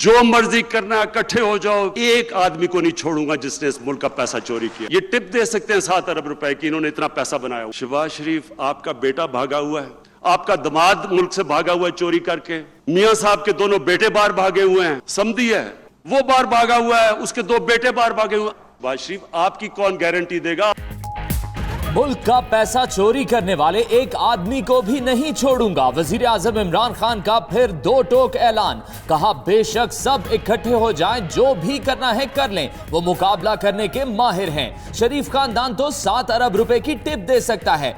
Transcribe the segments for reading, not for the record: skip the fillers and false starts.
जो मर्जी करना इकट्ठे हो जाओ, एक आदमी को नहीं छोड़ूंगा जिसने इस मुल्क का पैसा चोरी किया। ये टिप दे सकते हैं 7 अरब रुपए की, इन्होंने इतना पैसा बनाया। शहबाज शरीफ आपका बेटा भागा हुआ है, आपका दामाद मुल्क से भागा हुआ है चोरी करके, मियां साहब के दोनों बेटे बाहर भागे हुए हैं, समझी है, वो बाहर भागा हुआ है, उसके 2 बेटे बाहर भागे हुए हैं। शहबाज शरीफ आपकी कौन गारंटी देगा? मुल्क का पैसा चोरी करने वाले एक आदमी को भी नहीं छोड़ूंगा। वजीर आजम इमरान खान का फिर 2 टोक ऐलान। कहा बेशक सब इकट्ठे हो जाएं, जो भी करना है कर लें, वो मुकाबला करने के माहिर हैं। शरीफ खानदान तो 7 अरब रुपए की टिप दे सकता है।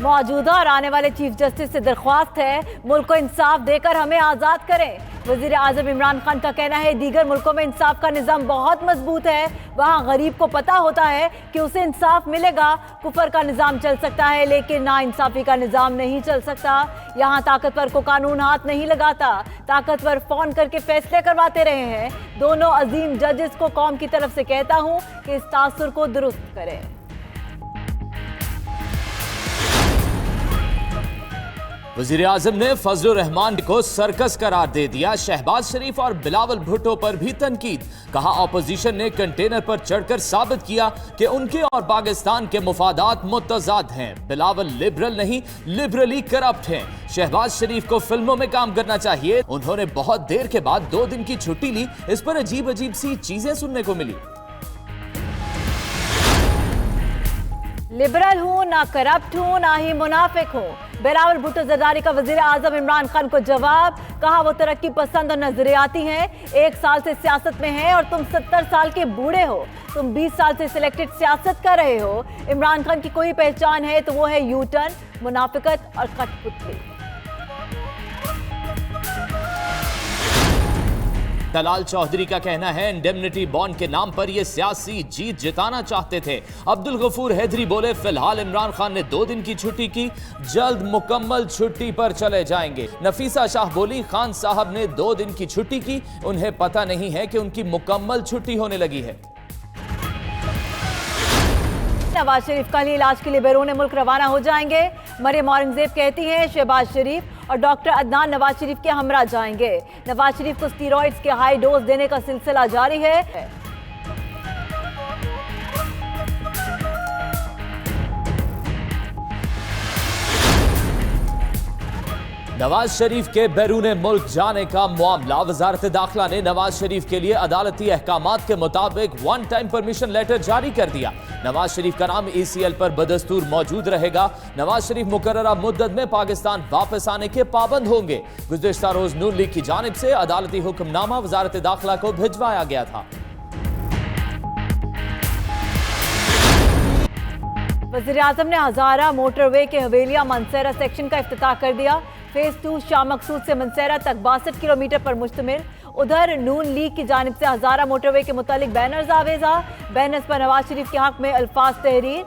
मौजूदा और आने वाले चीफ जस्टिस से दरख्वास्त है, मुल्क को इंसाफ देकर हमें आजाद करें। वजीर आजम इमरान खान का कहना है दीगर मुल्कों में इंसाफ का निज़ाम बहुत मजबूत है, वहाँ गरीब को पता होता है कि उसे इंसाफ मिलेगा। कुफर का निज़ाम चल सकता है लेकिन ना इंसाफी का निज़ाम नहीं चल सकता। यहाँ ताकतवर को कानून हाथ नहीं लगाता, ताकतवर फोन करके फैसले करवाते रहे हैं। दोनों अजीम जजेस को कौम की तरफ से कहता हूँ कि इस तासुर को दुरुस्त करें। वजीर आजम ने फजलुर रहमान को सर्कस करार दे दिया। शहबाज शरीफ और बिलावल भुट्टो पर भी तनकीद। कहा ऑपोजिशन ने कंटेनर पर चढ़कर साबित किया कि उनके और पाकिस्तान के मुफादात मुतजाद हैं। बिलावल लिबरल नहीं, लिबरली करप्ट हैं। शहबाज शरीफ को फिल्मों में काम करना चाहिए। उन्होंने बहुत देर के बाद 2 दिन की छुट्टी ली। इस पर अजीब अजीब सी चीजें सुनने को मिली। लिबरल हूं ना करप्ट हूं ना ही मुनाफिक हूं, बिलावल भुट्टो जरदारी का वजीर आजम इमरान खान को जवाब। कहा वो तरक्की पसंद और नजरियाती हैं, 1 साल से सियासत में हैं और तुम 70 साल के बूढ़े हो। तुम 20 साल से सिलेक्टेड सियासत कर रहे हो। इमरान खान की कोई पहचान है तो वो है यू टर्न, मुनाफिकत और कठपुतली। दलाल चौधरी का कहना है इंडेमनिटी बॉन्ड के नाम पर ये सियासी जीत जिताना चाहते थे। अब्दुल गफूर हैदरी बोले फिलहाल इमरान खान ने 2 दिन की छुट्टी की, जल्द मुकम्मल छुट्टी पर चले जाएंगे। नफीसा शाह बोली खान साहब ने 2 दिन की छुट्टी की, उन्हें पता नहीं है कि उनकी मुकम्मल छुट्टी होने लगी है। नवाज शरीफ कल ही इलाज के लिए बैरून मुल्क रवाना हो जाएंगे। मरियम औरंगजेब कहती हैं शहबाज शरीफ और डॉक्टर अदनान नवाज शरीफ के हमरा जाएंगे। नवाज शरीफ को स्टीरॉइड्स के हाई डोज देने का सिलसिला जारी है। नवाज शरीफ के बैरून मुल्क जाने का मामला। वजारत दाखिला ने नवाज शरीफ के लिए अदालती अहकामात के मुताबिक 1 टाइम परमिशन लेटर जारी कर दिया। नवाज शरीफ का नाम ECL पर बदस्तूर मौजूद रहेगा। नवाज शरीफ मुकर्ररा मुद्दत में पाकिस्तान वापस आने के पाबंद होंगे। गुज़िश्ता रोज नून लीग की जानिब से अदालती हुक्मनामा वजारत दाखिला को भिजवाया गया था। वज़ीर आज़म ने हजारा मोटरवे के हवेलिया मनसेरा सेक्शन का इफ्तिताह कर दिया। फेज 2 शाह मकसूद से मनसेरा तक 62 किलोमीटर पर मुश्तमिल। उधर नून लीग की जानिब से हजारा मोटरवे के मुतालिक बैनर्स आवेजा। बैनर्स पर नवाज शरीफ के हक में अल्फाज तहरीर।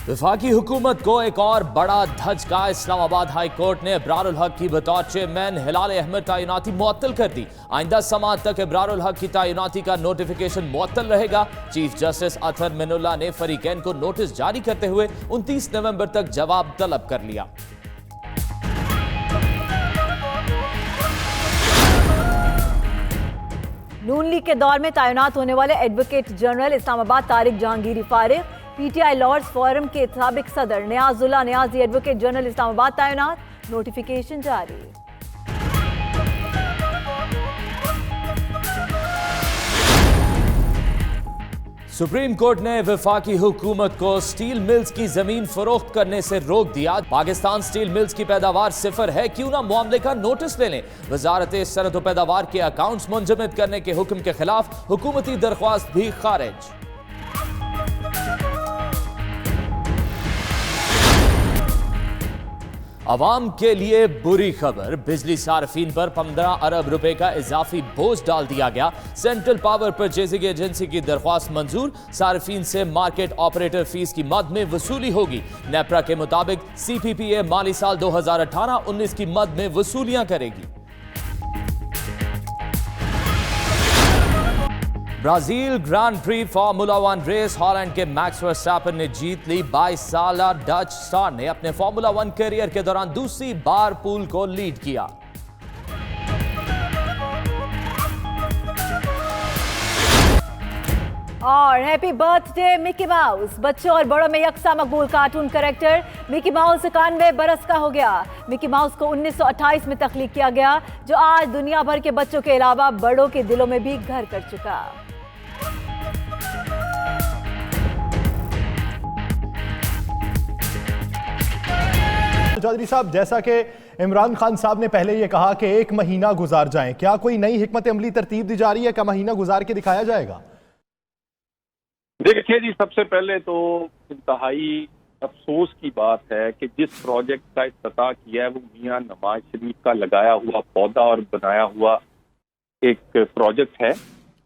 वफाकी हुकूमत को एक और बड़ा धचका। इस्लामाबाद हाई कोर्ट ने इब्रारुल हक की बतौर चेयरमैन हिलाल अहमद तैनाती मुअत्तल कर दी। आइंदा समाअत तक इब्रारुल हक की तैनाती का नोटिफिकेशन मुअत्तल रहेगा। चीफ जस्टिस अतहर मिनुल्लाह ने फरीकैन को नोटिस जारी करते हुए 29 नवंबर तक जवाब तलब कर लिया। नून लीग के दौर में तैनात होने वाले एडवोकेट जनरल इस्लामाबाद तारिक जहांगीरी फारिग। PTI लॉर्ड्स फोरम के साबिक सदर नियाजुल्लाह नियाजी एडवोकेट जनरल इस्लामाबाद तैनात, नोटिफिकेशन जारी। सुप्रीम कोर्ट ने वफाकी हुकूमत को स्टील मिल्स की जमीन फरोख्त करने से रोक दिया। पाकिस्तान स्टील मिल्स की पैदावार 0 है, क्यों ना मामले का नोटिस ले लें। वजारत सनअत व पैदावार के अकाउंट्स मुंजमद करने के हुक्म के खिलाफ हुकूमती दरख्वास्त भी खारिज। अवाम के लिए बुरी खबर, बिजली सार्फिन पर 15 अरब रुपए का इजाफी बोझ डाल दिया गया। सेंट्रल पावर परचेजिंग एजेंसी की दरख्वास्त मंजूर। सार्फिन से मार्केट ऑपरेटर फीस की मद में वसूली होगी। नेपरा के मुताबिक CPPA माली साल 2018-19 की मद में वसूलियां करेगी। Brazil grand prix formula 1 race Holland के मैक्स वर्स्टैपन ने जीत ली। 22 साल डच स्टार ने अपने फार्मूला 1 करियर के दौरान दूसरी बार पूल को लीड किया। और हैप्पी बर्थडे मिकी माउस। बच्चों और बड़ों में यकसा मकबूल कार्टून कैरेक्टर मिकी माउस 91 बरस का हो गया। मिकी माउस को 1928 में तख्लीक किया गया, जो आज दुनिया भर के बच्चों के अलावा बड़ों के दिलों में भी घर कर चुका। चौधरी साहब, जैसा कि इमरान खान साहब ने पहले ये कहा कि 1 महीना गुजार जाए, क्या कोई नई हिकमत अमली तरतीब दी जा रही है? क्या महीना गुजार के दिखाया जाएगा? देखिए जी, सबसे पहले तो इंतहाई अफसोस की बात है कि जिस प्रोजेक्ट का इफ्तिताह किया है वो मियां नवाज शरीफ का लगाया हुआ पौधा और बनाया हुआ एक प्रोजेक्ट है,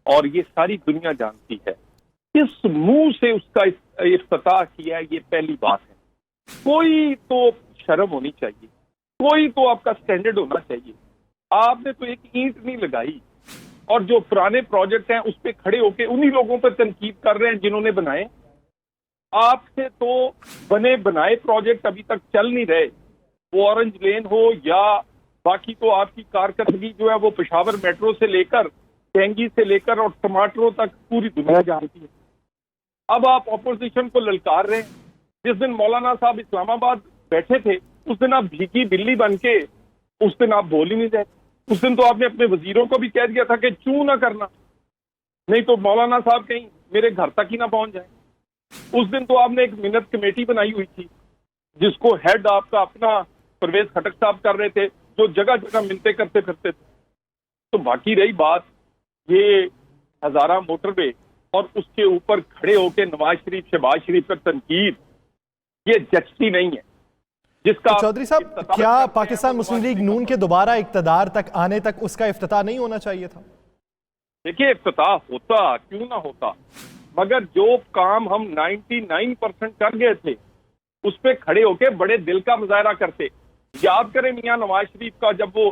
और ये सारी दुनिया जानती है। किस मुंह से उसका इफ्तिताह किया है, ये पहली बात है। कोई तो शर्म होनी चाहिए, कोई तो आपका स्टैंडर्ड होना चाहिए। आपने तो एक ईंट नहीं लगाई, और जो पुराने प्रोजेक्ट हैं उस पे खड़े होके उन्हीं लोगों पर तनकीद कर रहे हैं जिन्होंने बनाए। आपसे तो बने बनाए प्रोजेक्ट अभी तक चल नहीं रहे, वो ऑरेंज लेन हो या बाकी, तो आपकी कारकर्दगी जो है वो पेशावर मेट्रो से लेकर टेंगी से लेकर और टमाटरों तक पूरी दुनिया जानती है। अब आप ऑपोजिशन को ललकार रहे हैं। जिस दिन मौलाना साहब इस्लामाबाद बैठे थे उस दिन आप भीगी बिल्ली बन के उस दिन आप बोल ही नहीं रहे। उस दिन तो आपने अपने वजीरों को भी कह दिया था कि चू ना करना, नहीं तो मौलाना साहब कहीं मेरे घर तक ही ना पहुंच जाए। उस दिन तो आपने एक मिन्नत कमेटी बनाई हुई थी जिसको हेड आपका अपना परवेज खटक साहब कर रहे थे, जो जगह जगह मिलते करते फिरते थे। तो बाकी रही बात ये हजारा मोटरवे और उसके ऊपर खड़े होकर नवाज शरीफ शहबाज शरीफ पर तनकीद, ये जचती नहीं है। जिसका चौधरी साहब, क्या पाकिस्तान मुस्लिम लीग नून के दोबारा इक्तदार तक आने तक उसका इफ्तिताह नहीं होना चाहिए था? देखिए, इफ्तिताह होता क्यों ना होता, मगर जो काम हम 99% कर गए थे उस पे खड़े होके बड़े दिल का मुजाहरा करते। याद करें मियां नवाज शरीफ का जब वो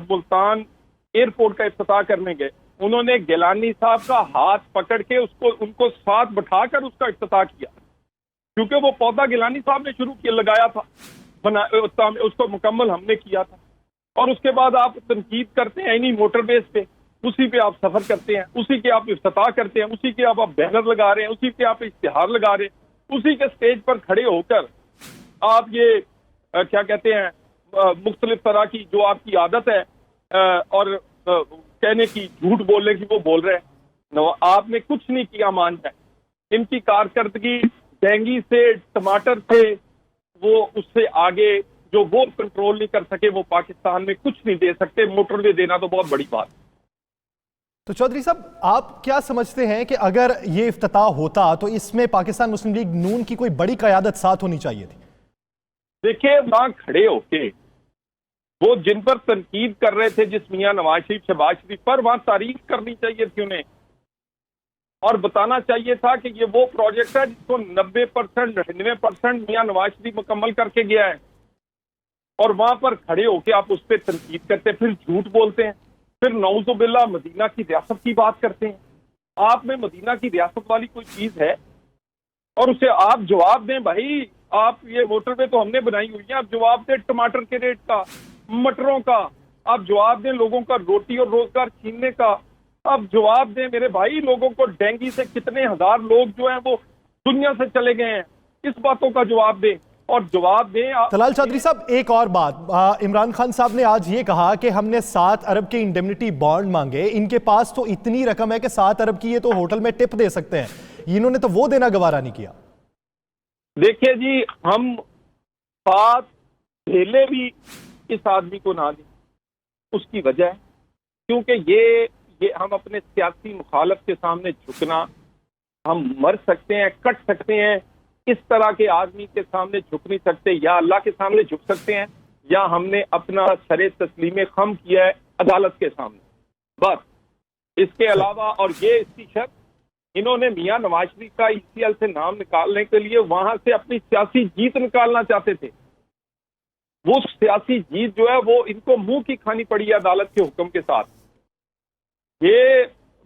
मुल्तान एयरपोर्ट का इफ्तिताह करने गए, उन्होंने गिलानी साहब का हाथ पकड़ के उनको साथ बैठाकर उसका इफ्तिताह किया, क्योंकि वो पौधा गिलानी साहब ने शुरू किया, लगाया था, उसको मुकम्मल हमने किया था। और उसके बाद आप तनकीद करते हैं इन्हीं मोटर बेस पे, उसी पे आप सफर करते हैं, उसी के आप इफ्तिताह करते हैं, उसी के आप बैनर लगा रहे हैं, उसी पे आप इश्तिहार लगा रहे हैं, उसी के स्टेज पर खड़े होकर आप ये क्या कहते हैं मुख्तलिफ तरह की जो आपकी आदत है और कहने की, झूठ बोलने की, वो बोल रहे हैं। आपने कुछ नहीं किया मान जाए। इनकी कारकर्दगी डेंगी से टमाटर से वो उससे आगे जो वो कंट्रोल नहीं कर सके वो पाकिस्तान में कुछ नहीं दे सकते। मोटरवे देना तो बहुत बड़ी बात। तो चौधरी साहब, आप क्या समझते हैं कि अगर ये इफ्तिताह होता तो इसमें पाकिस्तान मुस्लिम लीग नून की कोई बड़ी क़यादत साथ होनी चाहिए थी? देखिए, वहां खड़े होके वो जिन पर तनकीद कर रहे थे, जिस मियां नवाज शरीफ शहबाज शरीफ पर, वहां तारीफ करनी चाहिए थी उन्हें, और बताना चाहिए था कि ये वो प्रोजेक्ट है जिसको 90% 99% मियां नवाज शरीफ मुकम्मल करके गया है। और वहां पर खड़े होके आप उस पर तनकीद करते, फिर झूठ बोलते हैं, फिर नौजुबिल्लाह मदीना की रियासत की बात करते हैं। आप में मदीना की रियासत वाली कोई चीज है? और उसे आप जवाब दें भाई, आप ये मोटरवे तो हमने बनाई हुई है, आप जवाब दें टमाटर के रेट का, मटरों का, आप जवाब दें लोगों का रोटी और रोजगार छीनने का, आप जवाब दें मेरे भाई लोगों को डेंगी से कितने हजार लोग जो हैं वो दुनिया से चले गए हैं, इस बातों का जवाब दें। और जवाब दें। तलाल चौधरी साहब, एक और बात, इमरान खान साहब ने आज ये कहा कि हमने 7 अरब के इंडेमनिटी बॉन्ड मांगे, इनके पास तो इतनी रकम है कि 7 अरब की ये तो होटल में टिप दे सकते हैं, इन्होंने तो वो देना गवारा नहीं किया। देखिए जी, हम 7 ढेले भी इस आदमी को ना दें, उसकी वजह है क्योंकि ये हम अपने सियासी मुखालफ के सामने झुकना, हम मर सकते हैं, कट सकते हैं, इस तरह के आदमी के सामने झुक नहीं सकते। या अल्लाह के सामने झुक सकते हैं या हमने अपना सरे तस्लीम खम किया है अदालत के सामने, बस। इसके अलावा, और ये इसकी शर्त, इन्होंने मियां नवाज शरीफ का ECL से नाम निकालने के लिए वहां से अपनी सियासी जीत निकालना चाहते थे। वो सियासी जीत जो है वो इनको मुंह की खानी पड़ी है अदालत के हुक्म के साथ। ये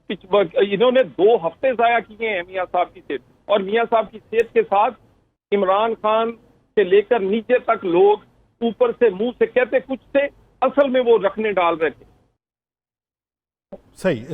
इन्होंने 2 हफ्ते जाया किए हैं मियां साहब की सेहत, और मियां साहब की सेहत के साथ इमरान खान से लेकर नीचे तक लोग ऊपर से मुंह से कहते कुछ थे, असल में वो रखने डाल रहे थे। सही।